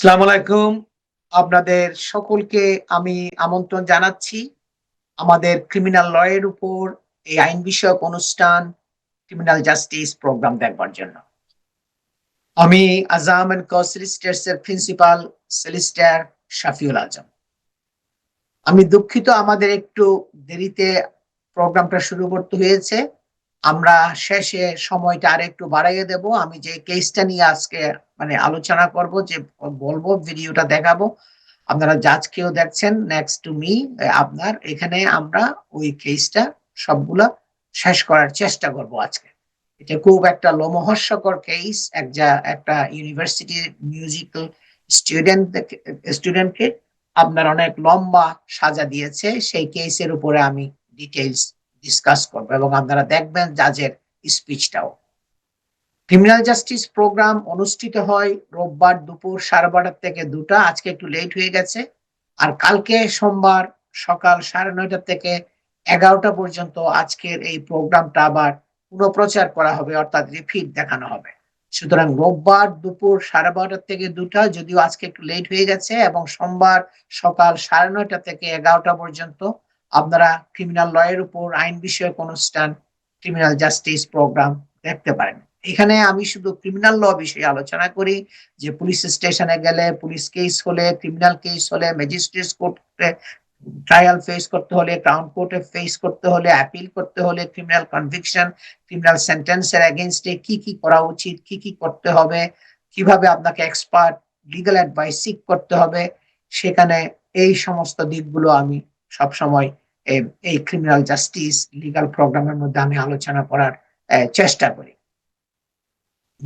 আসসালামু আলাইকুম। আপনাদের সকলকে আমি আমন্ত্রণ জানাচ্ছি আমাদের ক্রিমিনাল ল এর উপর এই আইন বিষয়ক অনুষ্ঠান ক্রিমিনাল জাস্টিস প্রোগ্রাম দেখবার জন্য। আমি আজাম অ্যান্ড কসরি স্টেটস এর প্রিন্সিপাল সেলিস্টার শাফিউল আজম। আমি দুঃখিত আমাদের একটু দেরিতে প্রোগ্রামটা শুরু করতে হয়েছে। আমরা শেষে সময়টা আরেকটু বাড়াইয়ে দেব। আমি যে কেসটা নিয়ে আজকে আলোচনা করব, যে বলবো, ভিডিওটা দেখাবো। আপনারা জাজকেও দেখছেন নেক্সট টু মি। আপনার এখানে আমরা ওই কেসটা সবগুলা শেষ করার চেষ্টা করব আজকে। এটা খুব একটা লোমহর্ষকর কেস। একটা ইউনিভার্সিটির মিউজিক্যাল স্টুডেন্টকে আপনার অনেক লম্বা সাজা দিয়েছে। সেই কেসের উপরে আমি ডিটেইলস ডিসকাস করব এবং আপনারা দেখবেন জাজের স্পিচটাও। ক্রিমিনাল জাস্টিস প্রোগ্রাম অনুষ্ঠিত হয় রোববার দুপুর 12:30 থেকে 2টা। আজকে একটু লেট হয়ে গেছে। আর কালকে সোমবার সকাল 9:30 থেকে 11টা পর্যন্ত আজকের এই প্রোগ্রামটা আবার পুনঃপ্রচার করা হবে, অর্থাৎ রিপিট দেখানো হবে। সুতরাং রোববার দুপুর 12:30 থেকে 2টা, যদিও আজকে একটু লেট হয়ে গেছে, এবং সোমবার সকাল 9:30 থেকে 11টা পর্যন্ত আপনারা ক্রিমিনাল ল এর উপর আইন বিষয়ক অনুষ্ঠান ক্রিমিনাল জাস্টিস প্রোগ্রাম দেখতে পারেন। এখানে আমি শুধু ক্রিমিনাল ল বিষয়ে আলোচনা করি, যে পুলিশ স্টেশনে গেলে, পুলিশ কেস হলে, ক্রিমিনাল কেস হলে, ম্যাজিস্ট্রেট কোর্টে ট্রায়াল ফেস করতে হলে, ক্রাউন কোর্টে ফেস করতে হলে, অ্যাপিল করতে হলে, ক্রিমিনাল কনভিকশন, ক্রিমিনাল সেন্টেন্সের এগেইনস্টে কি কি করা উচিত, কি কি করতে হবে, কিভাবে আপনাকে এক্সপার্ট লিগ্যাল অ্যাডভাইস সিক করতে হবে, সেখানে এই সমস্ত দিকগুলো আমি সবসময় এই ক্রিমিনাল জাস্টিস লিগ্যাল প্রোগ্রামের মধ্যে আমি আলোচনা করার চেষ্টা করি।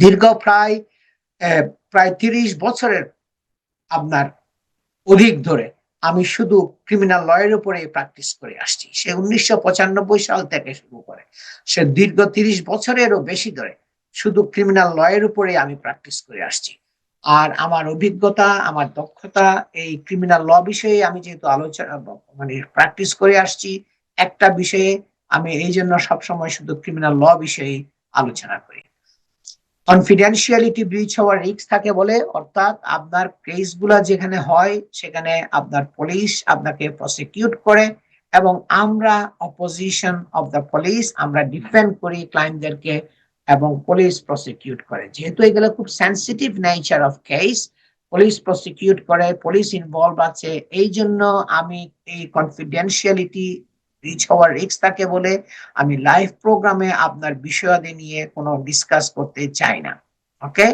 দীর্ঘ প্রায় 30 বছরের আপনার অধিক ধরে আমি শুধু ক্রিমিনাল ল এর উপরে প্র্যাকটিস করে আসছি। সে 1995 সাল থেকে শুরু করে সে দীর্ঘ 30 বছরেরও বেশি ধরে শুধু ক্রিমিনাল ল এর উপরে আমি প্র্যাকটিস করে আসছি। আর আমার অভিজ্ঞতা, আমার দক্ষতা এই ক্রিমিনাল ল বিষয়ে আমি যেহেতু আলোচনা প্র্যাকটিস করে আসছি একটা বিষয়ে, আমি এই জন্য সবসময় শুধু ক্রিমিনাল ল বিষয়ে আলোচনা করি। কনফিডেন্সিয়ালিটি ব্রিচ হওয়ার রিস্ক থাকে বলে, অর্থাৎ আপনার কেসগুলা যেখানে হয় সেখানে আপনার পুলিশ আপনাকে প্রসিকিউট করে এবং আমরা অপোজিশন অফ দ্য পুলিশ আমরা ডিফেন্ড করি ক্লায়েন্টদেরকে, এবং পুলিশ প্রসিকিউট করে। যেহেতু এগুলো খুব sensitive nature of case, police prosecute করে, পুলিশ ইনভলভ আছে, এই জন্য আমি এই কনফিডেন্সিয়ালিটি ব্রিচ হওয়ার রিস্ক থাকে বলে আমি লাইভ প্রোগ্রামে আপনার বিষয়াদি নিয়ে কোনো ডিসকাস করতে চাই না। ওকে,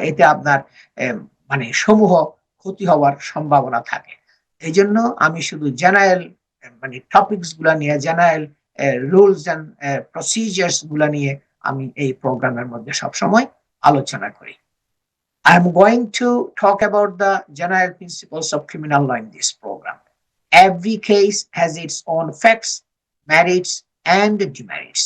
এতে আপনার সমূহ ক্ষতি হওয়ার সম্ভাবনা থাকে। এই জন্য আমি শুধু জেনারেল টপিকস গুলা নিয়ে, জেনারেল রুলস এন্ড প্রসিজার্স গুলা নিয়ে আমি এই প্রোগ্রামের মধ্যে সবসময় আলোচনা করি। I am going to talk about the general principles of criminal law in this program. Every case has its own facts, merits, and demerits.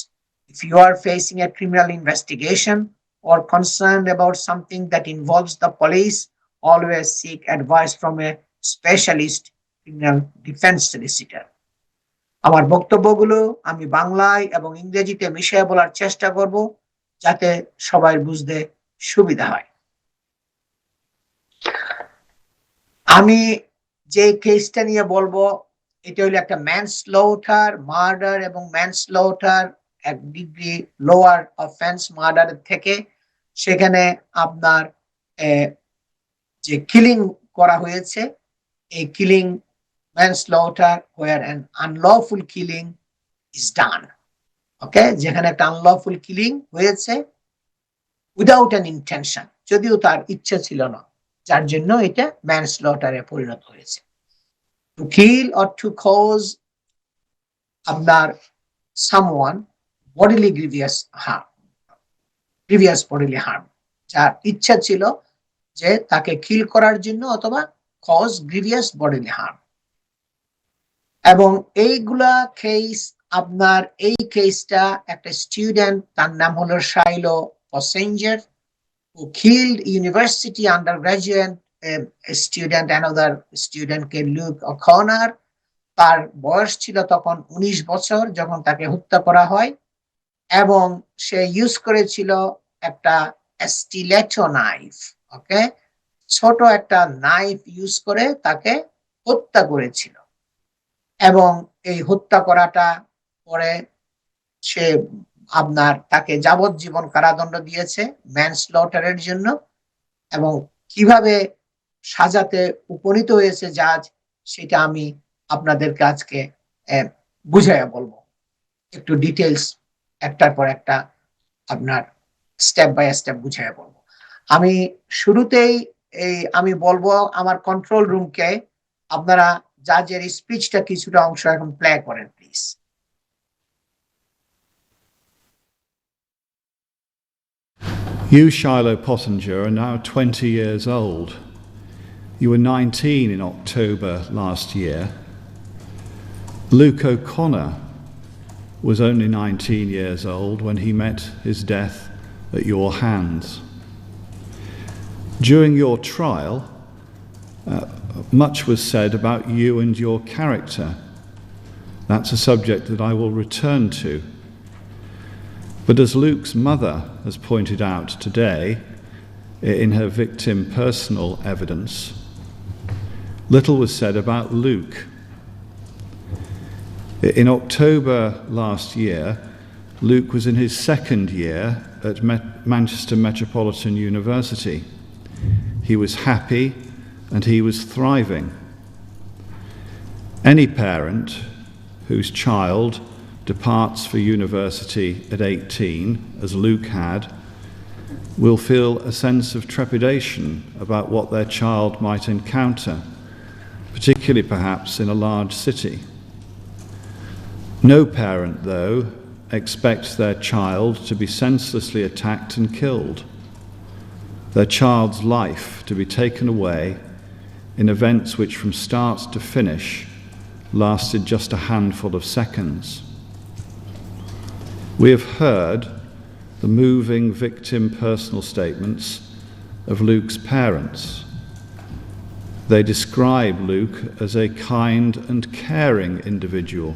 If you are facing a criminal investigation or concerned about something that involves the police, always seek advice from a specialist criminal defense solicitor. আমার বক্তব্যগুলো আমি বাংলায় এবং ইংরেজিতে মিশিয়ে বলার চেষ্টা করব যাতে সবাই বুঝতে সুবিধা হয়। আমি যে কেসটা নিয়ে বলবো এটা হলো একটা ম্যানস্লৌটার, মার্ডার এবং ম্যানস্লৌটার এক ডিগ্রি লোয়ার অফেন্স মার্ডারের থেকে। সেখানে আপনার যে কিলিং করা হয়েছে, এই killing manslaughter where an unlawful killing is done. Okay, যেখানে একটা আনলফুল কিলিং হয়েছে উইদাউট অ্যান ইন্টেনশন, যদিও তার ইচ্ছা ছিল না, যার জন্য এটা ম্যানস্লটারে পরিণত হয়েছে। To kill or to cause আপনার someone bodily grievous bodily harm, যার ইচ্ছা ছিল যে তাকে কিল করার জন্য, অথবা কজ গ্রিভিয়াস বডিলি হার্ম। এবং এইগুলা কেস আপনার এই কেসটা একটা স্টুডেন্ট, তার নাম হলো Shiloh Pettinger, who killed university undergraduate student, another student কে লুক অ'কনার। তার বয়স ছিল তখন 19 বছর যখন তাকে হত্যা করা হয়, এবং সে ইউজ করেছিল একটা স্টিলেটো নাইফ। ওকে, ছোট একটা নাইফ ইউজ করে তাকে হত্যা করেছিল এবং এই হত্যা করাটা পরে সে তাকে যাবজ্জীবন কারাদণ্ড দিয়েছে ম্যানস্লটারের জন্য এবং কিভাবে সাজাতে উপনীত হয়েছে জাজ সেটা আমি আপনাদেরকে আজকে বুঝাইয়া বলবো একটু ডিটেলস একটার পর একটা আপনার স্টেপ বাই স্টেপ বুঝাইয়া বলবো আমি শুরুতেই আমি বলবো আমার কন্ট্রোল রুমকে আপনারা জাজের স্পিচটা কিছুটা অংশ এখন প্লে করেন please You, Shiloh Pottinger, are now 20 years old. You were 19 in October last year. Luke O'Connor was only 19 years old when he met his death at your hands. During your trial, much was said about you and your character. That's a subject that I will return to. But as Luke's mother has pointed out today in her victim personal evidence, little was said about Luke. In October last year, Luke was in his second year at Manchester Metropolitan University. He was happy and he was thriving. Any parent whose child departs for university at 18, as Luke had, will feel a sense of trepidation about what their child might encounter, particularly perhaps in a large city. No parent, though, expects their child to be senselessly attacked and killed, their child's life to be taken away in events which from start to finish lasted just a handful of seconds. We have heard the moving victim personal statements of Luke's parents. They describe Luke as a kind and caring individual.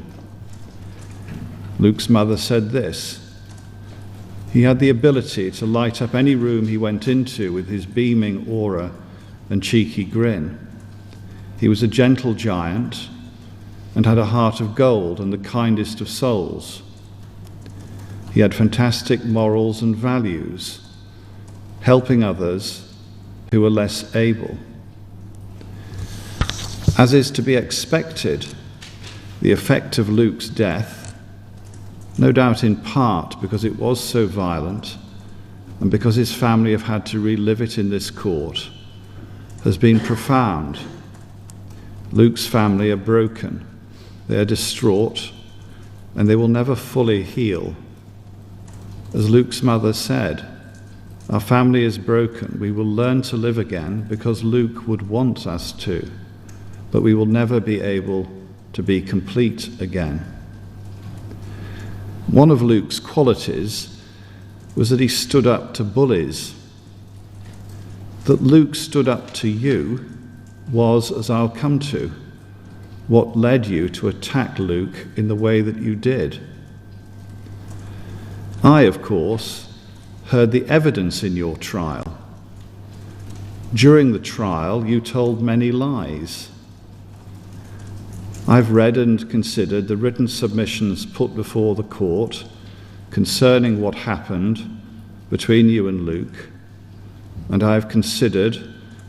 Luke's mother said this: he had the ability to light up any room he went into with his beaming aura and cheeky grin. He was a gentle giant and had a heart of gold and the kindest of souls. He had fantastic morals and values, helping others who were less able. As is to be expected, the effect of Luke's death, no doubt in part because it was so violent and because his family have had to relive it in this court, has been profound. Luke's family are broken, they are distraught, and they will never fully heal. As Luke's mother said, our family is broken. We will learn to live again because Luke would want us to, but we will never be able to be complete again. One of Luke's qualities was that he stood up to bullies. That Luke stood up to you was, as I'll come to, what led you to attack Luke in the way that you did. I, of course, heard the evidence in your trial. During the trial, you told many lies. I've read and considered the written submissions put before the court concerning what happened between you and Luke, and I've considered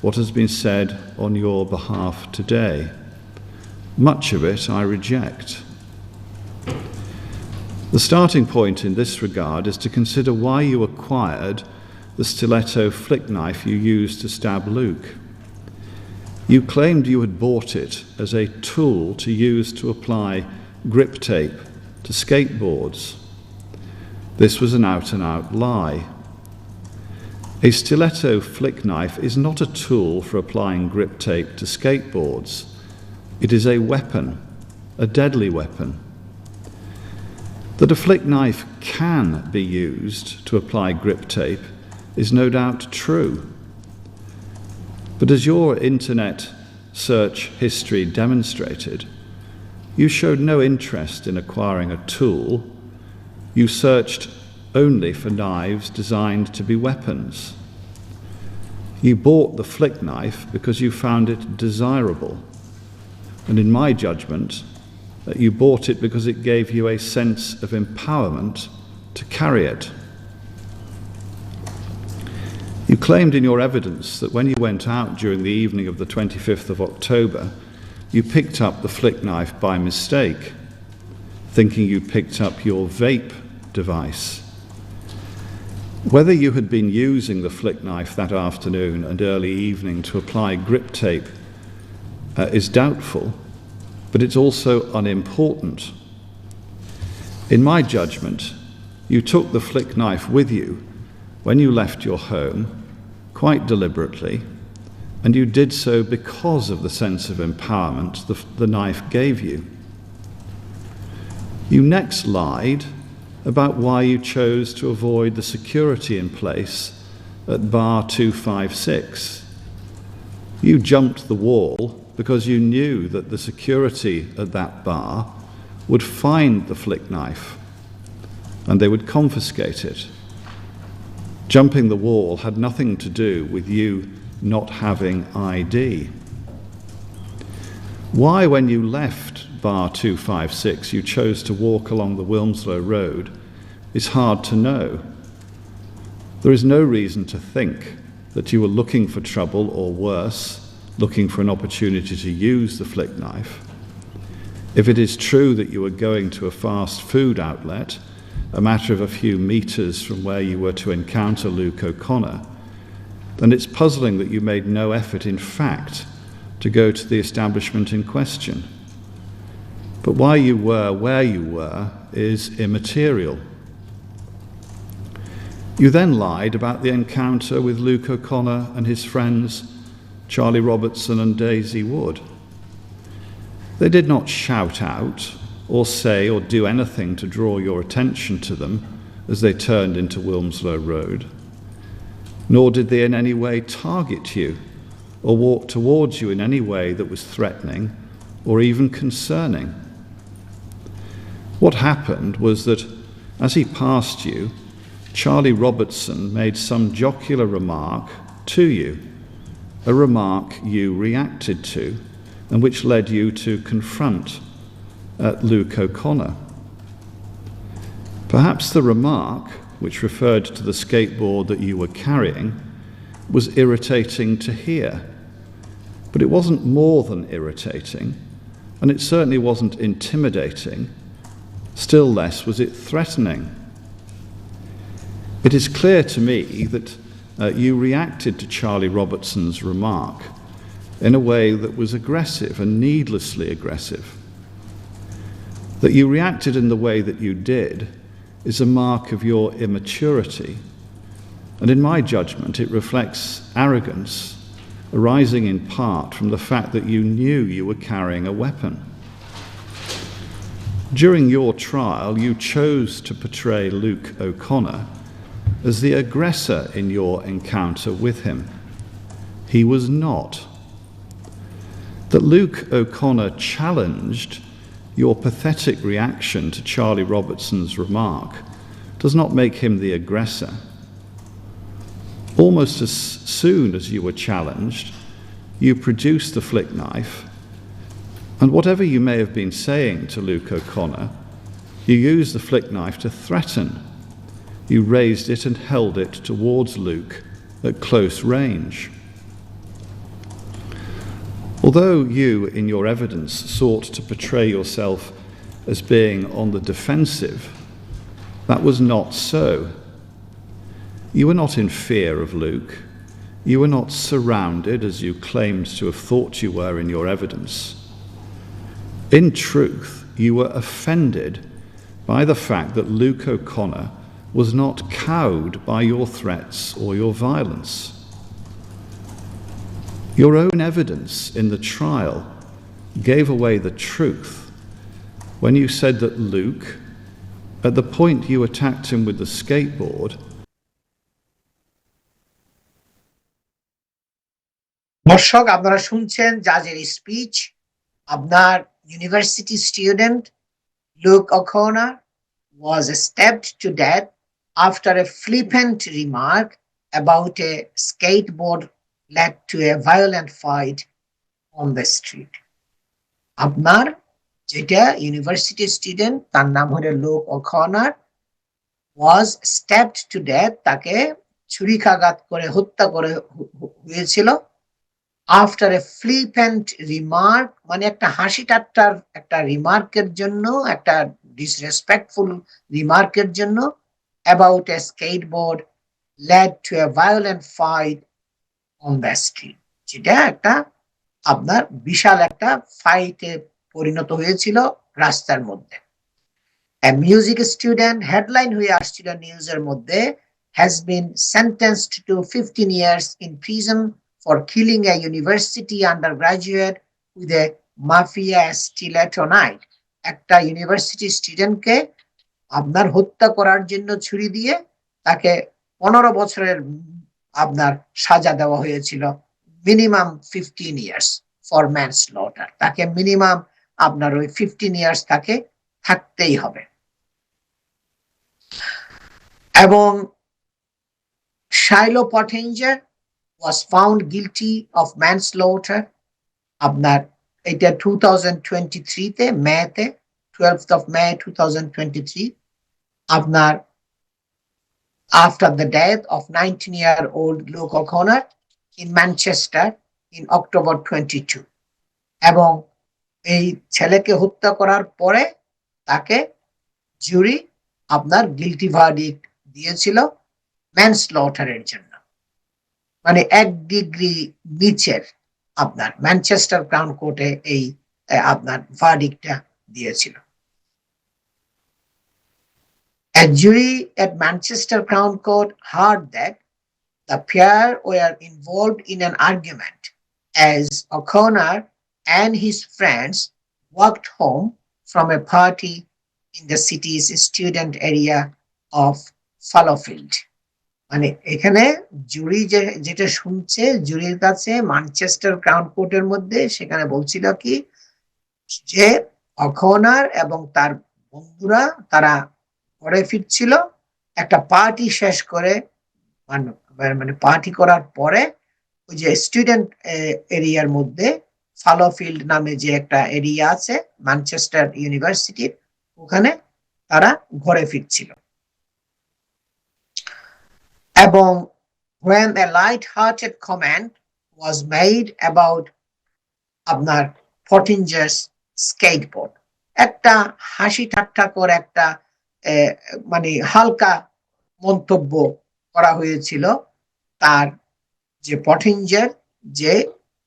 what has been said on your behalf today. Much of it I reject. The starting point in this regard is to consider why you acquired the stiletto flick knife you used to stab Luke. You claimed you had bought it as a tool to use to apply grip tape to skateboards. This was an out-and-out lie. A stiletto flick knife is not a tool for applying grip tape to skateboards. It is a weapon, a deadly weapon. That a flick knife can be used to apply grip tape is no doubt true. But as your internet search history demonstrated, you showed no interest in acquiring a tool. You searched only for knives designed to be weapons. You bought the flick knife because you found it desirable. And in my judgment, you bought it because it gave you a sense of empowerment to carry it. You claimed in your evidence that when you went out during the evening of the 25th of October, you picked up the flick knife by mistake, thinking you picked up your vape device. Whether you had been using the flick knife that afternoon and early evening to apply grip tape is doubtful, but it's also unimportant. In my judgment, you took the flick knife with you when you left your home, quite deliberately, and you did so because of the sense of empowerment the knife gave you. You next lied about why you chose to avoid the security in place at bar 256. You jumped the wall because you knew that the security at that bar would find the flick knife and they would confiscate it. Jumping the wall had nothing to do with you not having ID. Why, when you left bar 256, you chose to walk along the Wilmslow Road is hard to know. There is no reason to think that you were looking for trouble, or worse, looking for an opportunity to use the flick knife. If it is true that you were going to a fast food outlet, a matter of a few meters from where you were to encounter Luke O'Connor, then it's puzzling that you made no effort, in fact, to go to the establishment in question. But why you were where you were is immaterial. You then lied about the encounter with Luke O'Connor and his friends Charlie Robertson and Daisy Wood. They did not shout out or say or do anything to draw your attention to them as they turned into Wilmslow Road, nor did they in any way target you or walk towards you in any way that was threatening or even concerning. What happened was that as he passed you, Charlie Robertson made some jocular remark to you, a remark you reacted to, and which led you to confront Luke O'Connor. Perhaps the remark, which referred to the skateboard that you were carrying, was irritating to hear, but it wasn't more than irritating, and it certainly wasn't intimidating, still less was it threatening. It is clear to me that you reacted to Charlie Robertson's remark in a way that was aggressive and needlessly aggressive. That you reacted in the way that you did is a mark of your immaturity, and in my judgment it reflects arrogance arising in part from the fact that you knew you were carrying a weapon. During your trial, you chose to portray Luke O'Connor as the aggressor in your encounter with him. He was not. That Luke O'Connor challenged your pathetic reaction to Charlie Robertson's remark does not make him the aggressor. Almost as soon as you were challenged, you produced the flick knife, and whatever you may have been saying to Luke O'Connor, you used the flick knife to threaten. You raised it and held it towards Luke at close range. Although you, in your evidence, sought to portray yourself as being on the defensive, that was not so. You were not in fear of Luke. You were not surrounded, as you claimed to have thought you were in your evidence. In truth, you were offended by the fact that Luke O'Connor was not cowed by your threats or your violence. Your own evidence in the trial gave away the truth when you said that Luke, at the point you attacked him with the skateboard, দর্শক, আপনারা শুনছেন জাজের speech. আপনার university student Luke O'Connor was stabbed to death after a flippant remark about a skateboard led to a violent fight on the street. আপনার যেটা university student, তার নাম হলো look ও'কনার, was stabbed to death, তাকে ছুরিকাঘাত করে হত্যা করে হয়েছিল after a flippant remark, মানে একটা হাসি ঠাট্টার একটা রিমার্কের জন্য, একটা ডিসরেসপেক্টফুল রিমার্কের জন্য, about a skateboard led to a violent fight on the street, যেটা একটা আপনার বিশাল একটা ফাইটে পরিণত হয়েছিল রাস্তার মধ্যে। A music student, হেডলাইন হয়ে আসছিল নিউজের মধ্যে, has been sentenced to 15 years in prison for killing a university undergraduate with a mafia stiletto knife. একটা ইউনিভার্সিটি স্টুডেন্টকে আপনার হত্যা করার জন্য ছুরি দিয়ে তাকে 15 বছরের আপনার সাজা দেওয়া হয়েছিল, মিনিমাম 15 ইয়ার্স ফর ম্যানস্লটার। তাকে মিনিমাম আপনার ওই 15 ইয়ার্স তাকে থাকতেই হবে। এবং Shiloh Pottinger was found guilty of manslaughter, আপনার এটা 2023 তে মেতে, 12th of May 2023, আপনার after the death of 19-year-old Luke O'Connor in Manchester in October 22, এবং এই ছেলেকে হত্যা করার পরে তাকে জুরি আপনার গিলটি ভার্ডিক্ট দিয়েছিল ম্যানস্লটারের জন্য, মানে 1 ডিগ্রি নিচের আপনার ম্যানচেস্টার ক্রাউন কোর্টে এই আপনার ভার্ডিক্টটা দিয়েছিল। A jury at Manchester Crown Court heard that the pair were involved in an argument as O'Connor and his friends walked home from a party in the city's student area of Fallowfield. মানে এখানে জুরি যেটা শুনছে, জুরির কাছে Manchester crown কোর্টের মধ্যে সেখানে বলছিল কি যে অ'কনার এবং তার বন্ধুরা তারা ঘরে ফিরছিল একটা পার্টি শেষ করে, মানে পার্টি করার পরে ওই যে স্টুডেন্ট এরিয়ার মধ্যে ফালোফিল্ড নামে যে একটা এরিয়া আছে ম্যানচেস্টার ইউনিভার্সিটির, ওখানে তারা ঘরে ফিরছিল। এবং when a light-hearted comment was made about আপনার Pottinger's skateboard, একটা হাসি ঠাট্টা করে একটা মানে হালকা মন্তব্য করা হয়েছিল তার যে পটিঞ্জার যে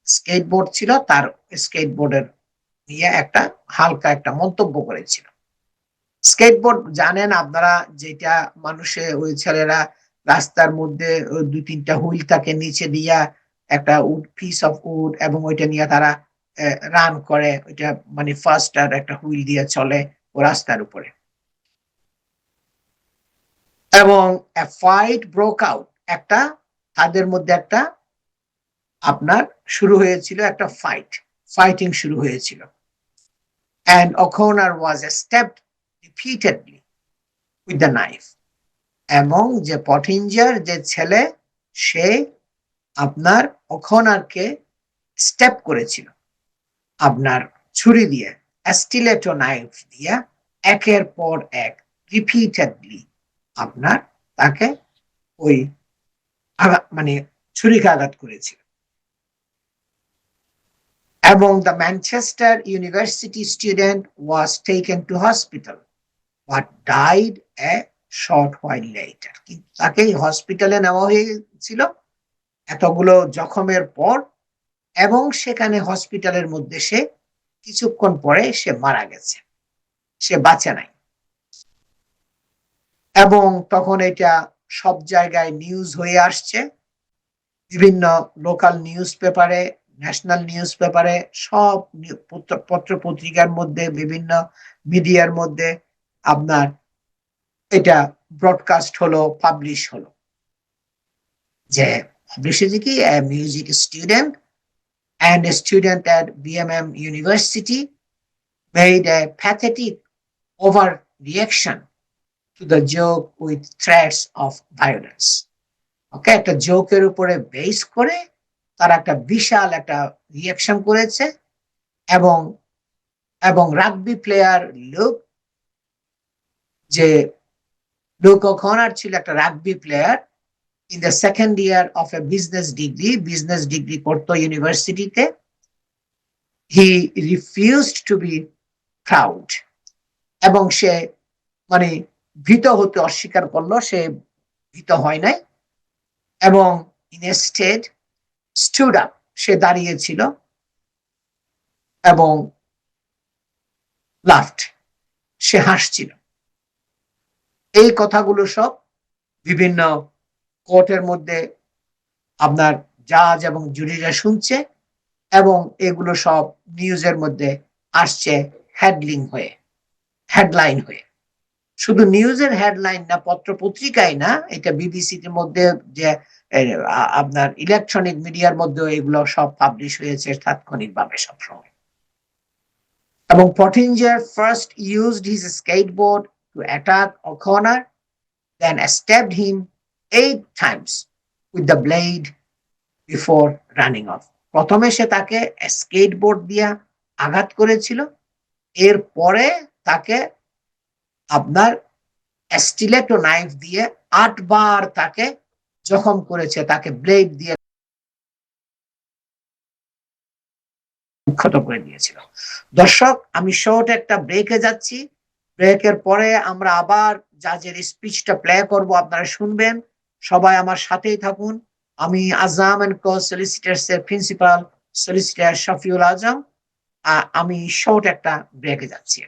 স্কেটবোর্ড ছিল তার স্কেটবোর্ডের নিয়ে একটা হালকা একটা মন্তব্য করেছিল। স্কেটবোর্ড জানেন আপনারা, যেটা মানুষে ওই ছেলেরা রাস্তার মধ্যে 2-3টা হুইল থাকে নিচে দিয়া, একটা উড পিস অফ উড, এবং ওইটা নিয়ে তারা রান করে, ওইটা মানে ফার্স্ট আর একটা হুইল দিয়ে চলে ও রাস্তার উপরে। এবং a fight broke out, একটা তাদের মধ্যে একটা আপনার শুরু হয়েছিল, একটা ফাইটিং শুরু হয়েছিল। and O'Connor was stabbed repeatedly with the knife, এবং যে পটিঞ্জার যে ছেলে সে আপনার ও'কনারকে স্ট্যাব করেছিল আপনার ছুরি দিয়ে, স্টিলেটো নাইফ দিয়ে একের পর এক রিপিটেডলি আপনার তাকে ওই মানে ছুরিকাঘাত করেছিল। এবং the Manchester University student was taken to hospital but died a short while later. তাকে হসপিটালে নেওয়া হয়েছিল এতগুলো জখমের পর, এবং সেখানে হসপিটালের মধ্যে সে কিছুক্ষণ পরে সে মারা গেছে, সে বাঁচে নাই। এবং তখন এটা সব জায়গায় নিউজ হয়ে আসছে, বিভিন্ন লোকাল নিউজ পেপারে, ন্যাশনাল নিউজ পেপারে, সব পত্র পত্রিকার মধ্যে, বিভিন্ন মিডিয়ার মধ্যে আপনার এটা ব্রডকাস্ট হলো, পাবলিশ হলো যে কি a music student and a student at BMM University made a pathetic overreaction to the joke with threats of violence. ওকে, একটা জোকের উপরে বেস করে তারা একটা বিশাল একটা রিয়াকশন করেছে এবং এবং রাগবি প্লেয়ার লুক ওকনার ছিল একটা rugby player in the second year of A business degree করতো ইউনিভার্সিটিতে। He refused two be proud, এবং সে মানে ভীত হতে অস্বীকার করলো, সে ভীত হয় নাই এবং ইনস্টেড স্টুড আপ, সে দাঁড়িয়েছিল এবং লাফট, সে হাসছিল। এই কথাগুলো সব বিভিন্ন কোর্টের মধ্যে আপনার জাজ এবং জুরিরা শুনছে এবং এগুলো সব নিউজের মধ্যে আসছে হেডলাইন হয়ে। শুধু নিউজের হেডলাইন না, পত্র পত্রিকায় না, এটা বিবিসির মধ্যে যে আপনার ইলেকট্রনিক মিডিয়ার মধ্যে এগুলো সব পাবলিশ হয়েছে তাৎক্ষণিকভাবে সবসময়। এবং Pettinger first used his skateboard to attack O'Connor, then stabbed him 8 times with the blade before running off. প্রথমে সে তাকে স্কেটবোর্ড দিয়ে আঘাত করেছিল, এরপরে তাকে আপনার স্টিলেটো নাইফ দিয়ে 8 বার তাকে জখম করেছে, তাকে ব্লেড দিয়ে ক্ষত করে দিয়েছিল। দর্শক, আমি শর্ট একটা ব্রেকে যাচ্ছি, ব্রেকের পরে আমরা আবার জাজের স্পিচটা প্লে করব, আপনারা শুনবেন। সবাই আমার সাথেই থাকুন। আমি আজম এন্ড কো সলিসিটার্স এর প্রিন্সিপাল সলিসিটার শফিউল আজম। আমি শর্ট একটা ব্রেকে যাচ্ছি।